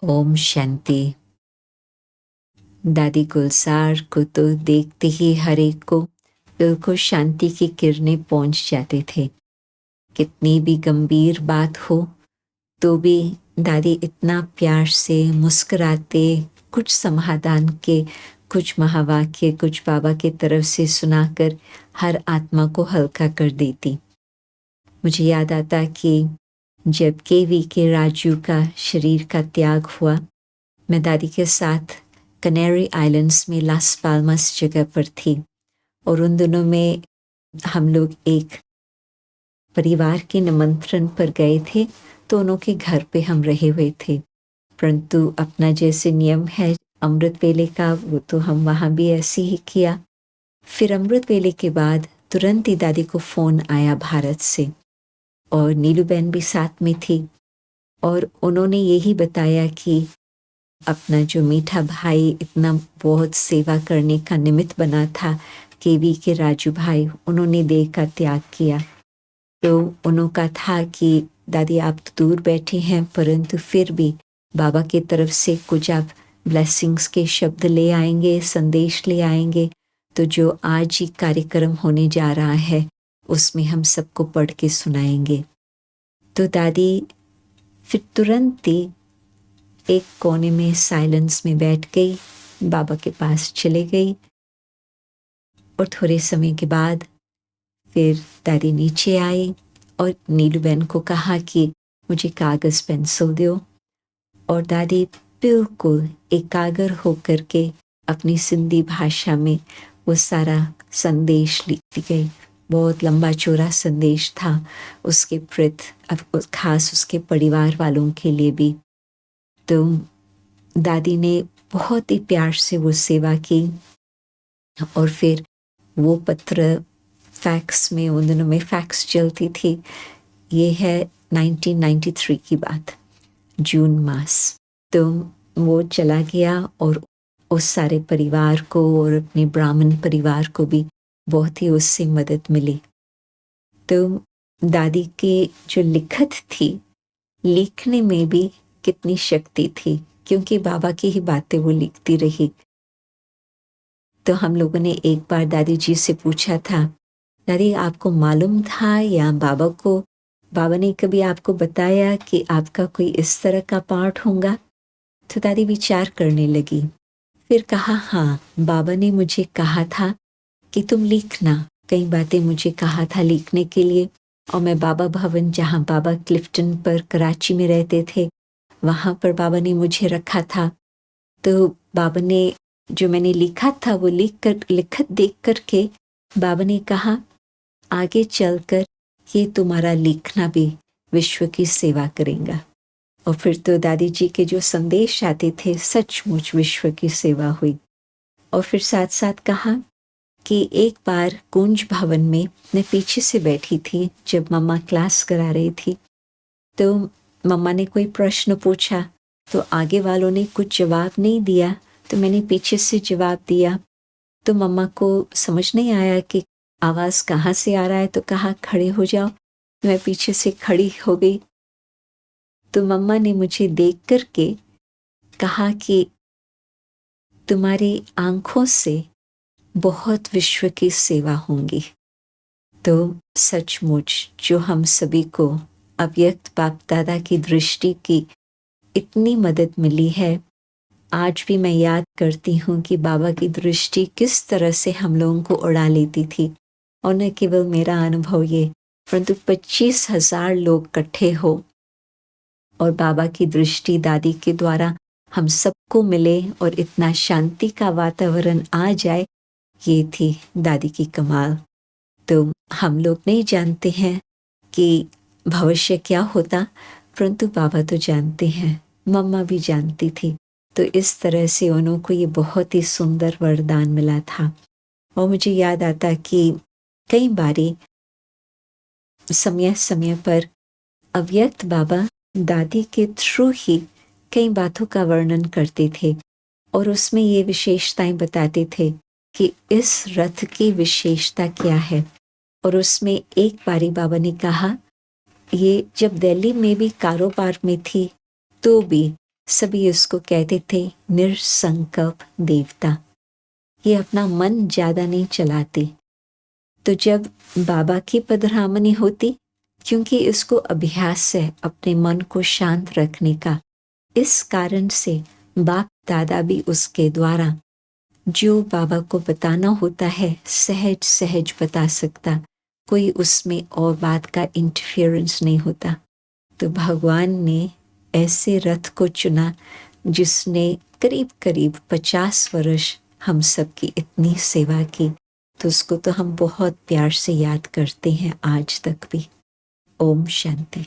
ओम शांति। दादी गुलजार को तो देखते ही हर एक को बिल्कुल शांति की किरणें पहुंच जाते थे। कितनी भी गंभीर बात हो तो भी दादी इतना प्यार से मुस्कुराते, कुछ समाधान के, कुछ महावाक्य, कुछ बाबा की तरफ से सुनाकर हर आत्मा को हल्का कर देती। मुझे याद आता कि जब केवी के राजू का शरीर का त्याग हुआ, मैं दादी के साथ कनेरी आइलैंड्स में लास पाल्मस जगह पर थी और उन दिनों में हम लोग एक परिवार के निमंत्रण पर गए थे, तो उनके घर पे हम रहे हुए थे। परंतु अपना जैसे नियम है अमृत वेले का, वो तो हम वहाँ भी ऐसे ही किया। फिर अमृत वेले के बाद तुरंत ही दादी को फ़ोन आया भारत से और नीलू बहन भी साथ में थी और उन्होंने यही बताया कि अपना जो मीठा भाई इतना बहुत सेवा करने का निमित्त बना था, केवी के राजू भाई, उन्होंने देह का त्याग किया। तो उनका था कि दादी आप तो दूर बैठे हैं, परंतु फिर भी बाबा की तरफ से कुछ आप ब्लेसिंग्स के शब्द ले आएंगे, संदेश ले आएंगे, तो जो आज ही कार्यक्रम होने जा रहा है उसमें हम सबको पढ़ के सुनाएंगे। तो दादी फिर तुरंत ही एक कोने में साइलेंस में बैठ गई, बाबा के पास चले गई और थोड़े समय के बाद फिर दादी नीचे आई और नीलू बहन को कहा कि मुझे कागज़ पेंसिल दो, और दादी बिल्कुल एकाग्र होकर के अपनी सिंधी भाषा में वो सारा संदेश लिखती गई। बहुत लंबा चौड़ा संदेश था उसके प्रति, अब खास उसके परिवार वालों के लिए भी। तो दादी ने बहुत ही प्यार से वो सेवा की और फिर वो पत्र फैक्स में, उन दिनों में फैक्स चलती थी, ये है 1993 की बात, जून मास। तो वो चला गया और उस सारे परिवार को और अपने ब्राह्मण परिवार को भी बहुत ही उससे मदद मिली। तो दादी की जो लिखत थी, लिखने में भी कितनी शक्ति थी, क्योंकि बाबा की ही बातें वो लिखती रही। तो हम लोगों ने एक बार दादी जी से पूछा था, दादी आपको मालूम था या बाबा ने कभी आपको बताया कि आपका कोई इस तरह का पाठ होगा? तो दादी विचार करने लगी, फिर कहा हाँ, बाबा ने मुझे कहा था कि तुम लिखना, कई बातें मुझे कहा था लिखने के लिए। और मैं बाबा भवन, जहाँ बाबा क्लिफ्टन पर कराची में रहते थे, वहाँ पर बाबा ने मुझे रखा था। तो बाबा ने जो मैंने लिखा था वो लिखत देख करके बाबा ने कहा आगे चलकर ये तुम्हारा लिखना भी विश्व की सेवा करेगा। और फिर तो दादी जी के जो संदेश आते थे सचमुच विश्व की सेवा हुई। और फिर साथ साथ कहा कि एक बार कुंज भवन में मैं पीछे से बैठी थी जब मम्मा क्लास करा रही थी, तो मम्मा ने कोई प्रश्न पूछा तो आगे वालों ने कुछ जवाब नहीं दिया, तो मैंने पीछे से जवाब दिया। तो मम्मा को समझ नहीं आया कि आवाज़ कहाँ से आ रहा है, तो कहा खड़े हो जाओ। मैं पीछे से खड़ी हो गई। तो मम्मा ने मुझे देख करके कहा कि तुम्हारी आंखों से बहुत विश्व की सेवा होंगी। तो सचमुच जो हम सभी को अव्यक्त बाप दादा की दृष्टि की इतनी मदद मिली है, आज भी मैं याद करती हूँ कि बाबा की दृष्टि किस तरह से हम लोगों को उड़ा लेती थी। और न केवल मेरा अनुभव ये, परंतु 25,000 लोग इकट्ठे हो और बाबा की दृष्टि दादी के द्वारा हम सबको मिले और इतना शांति का वातावरण आ जाए, ये थी दादी की कमाल। तो हम लोग नहीं जानते हैं कि भविष्य क्या होता, परंतु बाबा तो जानते हैं, मम्मा भी जानती थी। तो इस तरह से उनको ये बहुत ही सुंदर वरदान मिला था। और मुझे याद आता कि कई बारी समय समय पर अव्यक्त बाबा दादी के थ्रू ही कई बातों का वर्णन करते थे और उसमें ये विशेषताएं बताते थे कि इस रथ की विशेषता क्या है। और उसमें एक बारी बाबा ने कहा, ये जब दिल्ली में भी कारोबार में थी तो भी सभी उसको कहते थे निरसंकल्प देवता। ये अपना मन ज़्यादा नहीं चलाते। तो जब बाबा की पधरामनी होती, क्योंकि इसको अभ्यास है अपने मन को शांत रखने का, इस कारण से बाप दादा भी उसके द्वारा जो बाबा को बताना होता है सहज सहज बता सकता, कोई उसमें और बात का इंटरफेरेंस नहीं होता। तो भगवान ने ऐसे रथ को चुना जिसने करीब करीब 50 वर्ष हम सब की इतनी सेवा की, तो उसको तो हम बहुत प्यार से याद करते हैं आज तक भी। ओम शांति।